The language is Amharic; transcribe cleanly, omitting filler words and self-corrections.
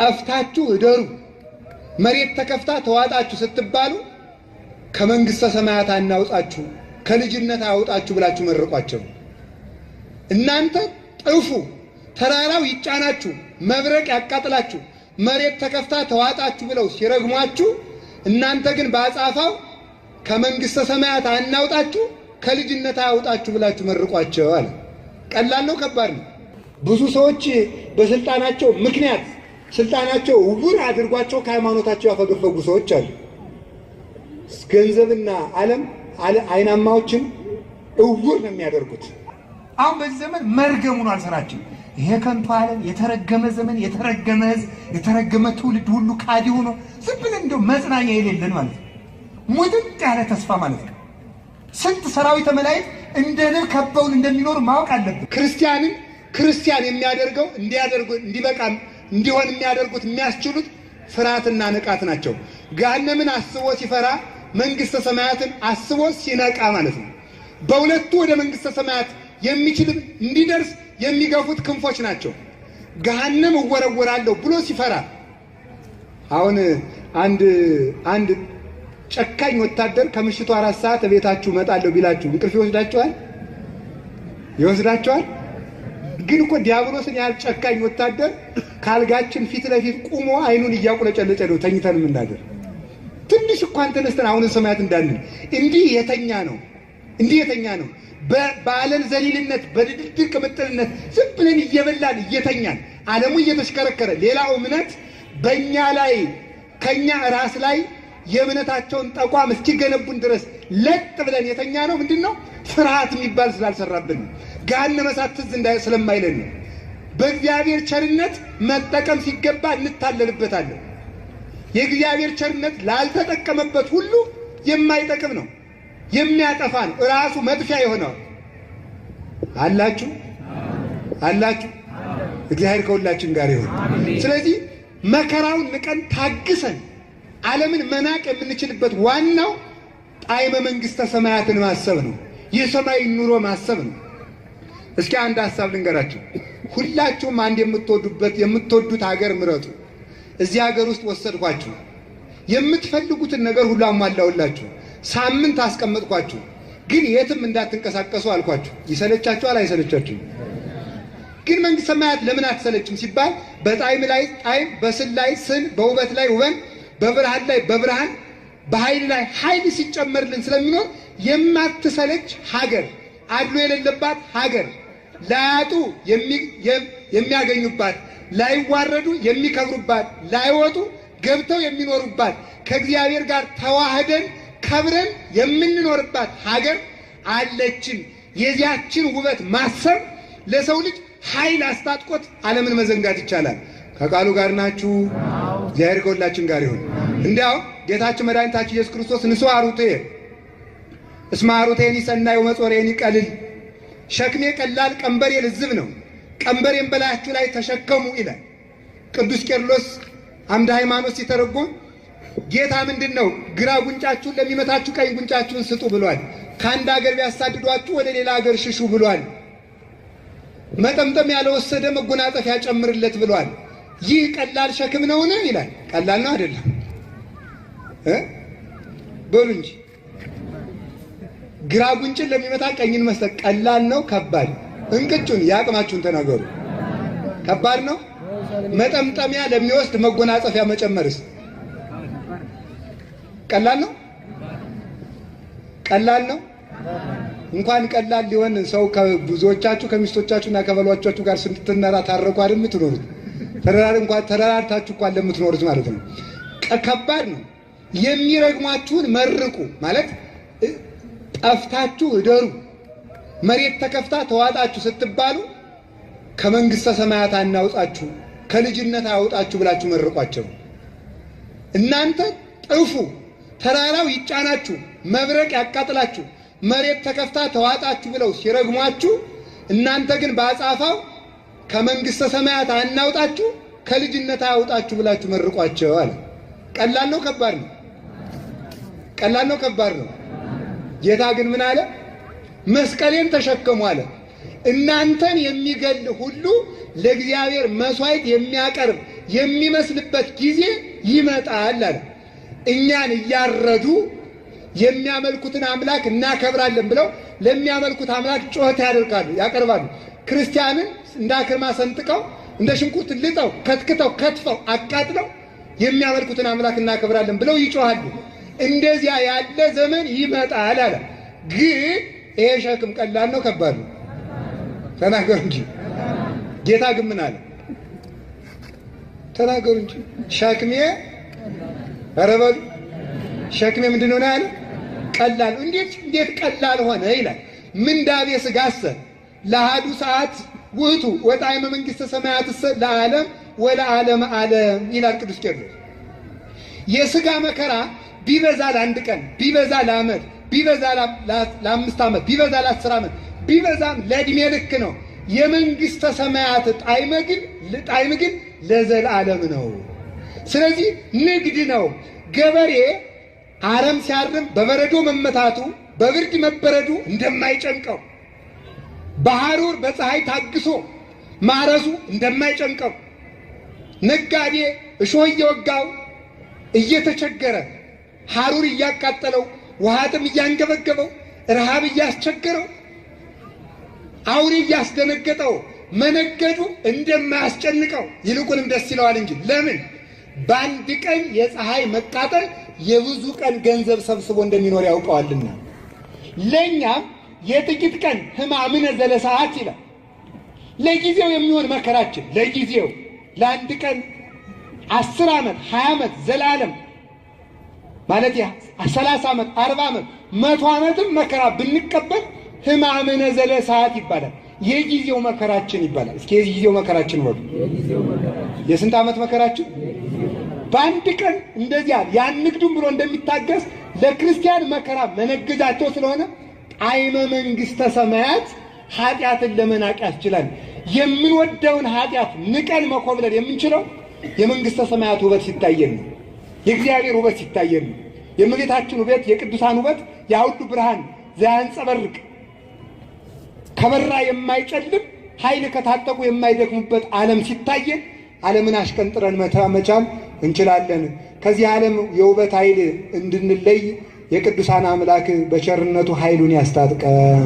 ጠፍታችሁ እደሩ መሬት ተከፍታ ተዋጣችሁ ስትባሉ ከመንግስተ ሰማያት አናውጣችሁ ከልጅነት አውጣችሁ ብላችሁ መርቋቸው። እናንተ ጥፉ ተራራው ይጫናችሁ መብረቅ ያቃጥላችሁ መሬት ተከፍታ ተዋጣችሁ ብለው ሲረግሟችሁ እናንተ ግን በአጻፋው ከመንግስተ ሰማያት አናውጣችሁ ከልጅነት አውጣችሁ ብላችሁ መርቋቸው አለ። ቀላል ነው? ከባድ ነው? ብዙ ሰዎች በስልጣናቸው ምክንያት ስልጣናቸው ውር አድርጓቸው ከሃይማኖታቸው ያፈገፈጉ ሰዎች አሉ። ገንዘብና ዓለም አይናማዎችን እውር ነው የሚያደርጉት። አሁን በዚህ ዘመን መርገሙን አልሰራችም። ይሄ ከንቱ ዓለም የተረገመ ዘመን የተረገመ ሕዝብ የተረገመ ትውልድ ሁሉ ካዲ ሆኖ ዝም ብለን እንደው መጽናኛ የሌለን ማለት ነው። ሙጥጥ ያለ ተስፋ ማለት ነው። ስንት ሰራዊተ መላእክት እንደ ንብ ከበውን እንደሚኖር ማወቅ አለብን። ክርስቲያንን ክርስቲያን የሚያደርገው እንዲበቃም እንዲሆን የሚያደርጉት የሚያስችሉት ፍርሃትና ንቃት ናቸው። ገሃነምን አስቦ ሲፈራ መንግስተ ሰማያትን አስቦ ሲነቃ ማለት ነው። በሁለቱ ወደ መንግስተ ሰማያት የሚችል እንዲደርስ የሚገፉት ክንፎች ናቸው። ገሃነም እወረወራለሁ ብሎ ሲፈራ አሁን አንድ ጨካኝ ወታደር ከምሽቱ 4 ሰዓት ቤታችሁ መጣለሁ ቢላችሁ እንቅልፍ ይወስዳችኋል? ይወስዳችኋል? ግን እኮ ዲያብሎስን ያህል ጨካኝ ወታደር ካልጋችን ፊት ለፊት ቁሞ አይኑን እያቁለጨለጨ ነው ተኝተን የምናደር። ትንሽ እንኳን ተነስተን አሁን ሰማያት እንዳንል እንዲህ የተኛ ነው። በዓለም ዘሊልነት በድድቅ ቅምጥልነት ዝም ብለን እየበላን እየተኛን ዓለሙ እየተሽከረከረ ሌላው እምነት በእኛ ላይ ከኛ ራስ ላይ የእምነታቸውን ጠቋም እስኪገነቡን ድረስ ለጥ ብለን የተኛ ነው። ምንድን ነው? ፍርሃት የሚባል ስላልሰራብን ነው። ገሃነመ እሳት ትዝ ስለማይለን ነው። በእግዚአብሔር ቸርነት መጠቀም ሲገባ እንታለልበታለን። የእግዚአብሔር ቸርነት ላልተጠቀመበት ሁሉ የማይጠቅም ነው፣ የሚያጠፋ ነው፣ ራሱ መጥፊያ የሆነው። አላችሁ እግዚአብሔር ከሁላችን ጋር ይሁን። ስለዚህ መከራውን ንቀን ታግሰን ዓለምን መናቅ የምንችልበት ዋናው ጣዕመ መንግስተ ሰማያትን ማሰብ ነው። የሰማይ ኑሮ ማሰብ ነው። እስኪ አንድ ሐሳብ ልንገራችሁ። ሁላችሁም አንድ የምትወዱት ሀገር ምረጡ። እዚህ ሀገር ውስጥ ወሰድኳችሁ። የምትፈልጉትን ነገር ሁሉ አሟላውላችሁ። ሳምንት አስቀመጥኳችሁ። ግን የትም እንዳትንቀሳቀሱ አልኳችሁ። ይሰለቻችኋል? አይሰለቻችሁም? ግን መንግስተ ሰማያት ለምን አትሰለችም ሲባል በጣዕም ላይ ጣዕም፣ በስል ላይ ስል፣ በውበት ላይ ውበት፣ በብርሃን ላይ በብርሃን፣ በኃይል ላይ ኃይል ሲጨመርልን ስለሚኖር የማትሰለች ሀገር፣ አድሎ የሌለባት ሀገር፣ ላያጡ የሚያገኙባት፣ ላይዋረዱ የሚከብሩባት፣ ላይወጡ ገብተው የሚኖሩባት፣ ከእግዚአብሔር ጋር ተዋህደን ከብረን የምንኖርባት ሀገር አለችን። የዚያችን ውበት ማሰብ ለሰው ልጅ ኃይል አስታጥቆት ዓለምን መዘንጋት ይቻላል። ከቃሉ ጋር ናችሁ? እግዚአብሔር ከሁላችን ጋር ይሁን። እንዲያው ጌታችን መድኃኒታችን ኢየሱስ ክርስቶስ ንሥኡ ዐሩቴየ እስመ ዐሩቴኒ ሰናይ ወመጾሬኒ ቀልል፣ ሸክሜ ቀላል ቀንበሬ ልዝብ ነው፣ ቀንበሬን በላያችሁ ላይ ተሸከሙ ይላል። ቅዱስ ቄርሎስ አምደ ሃይማኖት ሲተረጎም ጌታ ምንድን ነው ግራ ጉንጫችሁን ለሚመታችሁ ቀኝ ጉንጫችሁን ስጡ ብሏል። ከአንድ ሀገር ቢያሳድዷችሁ ወደ ሌላ ሀገር ሽሹ ብሏል። መጠምጠም ያልወሰደ መጎናጸፊያ ጨምርለት ብሏል። ይህ ቀላል ሸክም ነውን ይላል። ቀላል ነው አይደለም? በሉ እንጂ ግራ ጉንጭን ለሚመታ ቀኝን መስጠት ቀላል ነው? ከባድ? እንቅጩን ያቅማችሁን ተናገሩ። ከባድ ነው? መጠምጠሚያ ለሚወስድ መጎናጸፊያ መጨመርስ ቀላል ነው? ቀላል ነው? እንኳን ቀላል ሊሆን ሰው ከብዙዎቻችሁ ከሚስቶቻችሁና ከባሏቻችሁ ጋር ስትነራ ታረቁ አይደል የምትኖሩት? ተራራርታችሁ እንኳን ለምትኖሩት ማለት ነው። ከባድ ነው። የሚረግሟችሁን መርቁ ማለት ጠፍታችሁ እደሩ መሬት ተከፍታ ተዋጣችሁ ስትባሉ ከመንግስተ ሰማያት አናውጣችሁ ከልጅነት አውጣችሁ ብላችሁ መርቋቸው። እናንተ ጥፉ ተራራው ይጫናችሁ መብረቅ ያቃጥላችሁ መሬት ተከፍታ ተዋጣችሁ ብለው ሲረግሟችሁ እናንተ ግን በአጻፋው ከመንግስተ ሰማያት አናውጣችሁ ከልጅነት አውጣችሁ ብላችሁ መርቋቸው አለ። ቀላል ነው? ከባድ ነው? ቀላል ነው? ከባድ ነው? ጌታ ግን ምን አለ? መስቀሌን ተሸከሙ አለ። እናንተን የሚገል ሁሉ ለእግዚአብሔር መስዋዕት የሚያቀርብ የሚመስልበት ጊዜ ይመጣል አለ። እኛን እያረዱ የሚያመልኩትን አምላክ እናከብራለን ብለው ለሚያመልኩት አምላክ ጩኸት ያቀርባሉ። ክርስቲያንን እንደ አክርማ ሰንጥቀው እንደ ሽንኩርት ልጠው ከትክተው ከትፈው አቃጥለው የሚያመልኩትን አምላክ እናከብራለን ብለው ይጮሃሉ። እንደዚያ ያለ ዘመን ይመጣል አለ። ግን ይሄ ሸክም ቀላል ነው ከባድ ነው? ተናገሩ እንጂ። ጌታ ግን ምን አለ? ተናገሩ እንጂ። ሸክሜ ኧረ በሉ ሸክሜ ምንድን ነው ያለ? ቀላል። እንዴት ቀላል ሆነ ይላል። ምንዳቤ ሥጋሰ ለአሐዱ ሰዓት ውእቱ ወጣዕመ መንግሥተ ሰማያትሰ ለዓለም ወለዓለመ ዓለም ይላል ቅዱስ ቄርሎስ። የሥጋ መከራ ቢበዛ ለ1 ቀን፣ ቢበዛ ለ1 ዓመት፣ ቢበዛ ለ5 ዓመት፣ ቢበዛ ለ10 ዓመት፣ ቢበዛም ለዕድሜ ልክ ነው። የመንግሥተ ሰማያት ጣዕም ግን ለዘላለም ነው። ስለዚህ ንግድ ነው። ገበሬ አረም ሲያርም በበረዶ መመታቱ በብርድ መበረዱ እንደማይጨንቀው፣ በሐሩር በፀሐይ ታግሶ ማረሱ እንደማይጨንቀው፣ ነጋዴ እሾህ እየወጋው እየተቸገረ ሐሩር እያቃጠለው ውሃጥም እያንገበገበው ረሃብ እያስቸገረው አውሬ እያስደነገጠው መነገዱ እንደማያስጨንቀው ይልቁንም ደስ ይለዋል እንጂ። ለምን? በአንድ ቀን የፀሐይ መቃጠል የብዙ ቀን ገንዘብ ሰብስቦ እንደሚኖር ያውቀዋልና። ለእኛም የጥቂት ቀን ሕማምነ ዘለሰዓት ይላል። ለጊዜው የሚሆን መከራችን ለጊዜው ለአንድ ቀን 10 ዓመት 20 ዓመት ዘላለም ማለት 30 ዓመት 40 ዓመት 100 ዓመትም መከራ ብንቀበል ሕማምነ ዘለሰዓት ይባላል። የጊዜው መከራችን ይባላል። እስኪ የጊዜው መከራችን ወዱ የስንት ዓመት መከራችን? በአንድ ቀን እንደዚያ ያን ንግዱን ብሎ እንደሚታገስ ለክርስቲያን መከራ መነገጃቸው ስለሆነ ጣዕመ መንግሥተ ሰማያት ኃጢአትን ለመናቅ ያስችላል። የምንወደውን ኃጢአት ንቀን መኮብለል የምንችለው የመንግሥተ ሰማያት ውበት ሲታየን ነው። የእግዚአብሔር ውበት ሲታየን ነው። የእመቤታችን ውበት፣ የቅዱሳን ውበት፣ የሁሉ ብርሃን ዘያንጸበርቅ ከበራ የማይጨልም ኃይል ከታጠቁ የማይደክሙበት ዓለም ሲታየን ዓለምን አሽቀንጥረን መቻል እንችላለን። ከዚህ ዓለም የውበት ኃይል እንድንለይ የቅዱሳን አምላክ በቸርነቱ ኃይሉን ያስታጥቀን።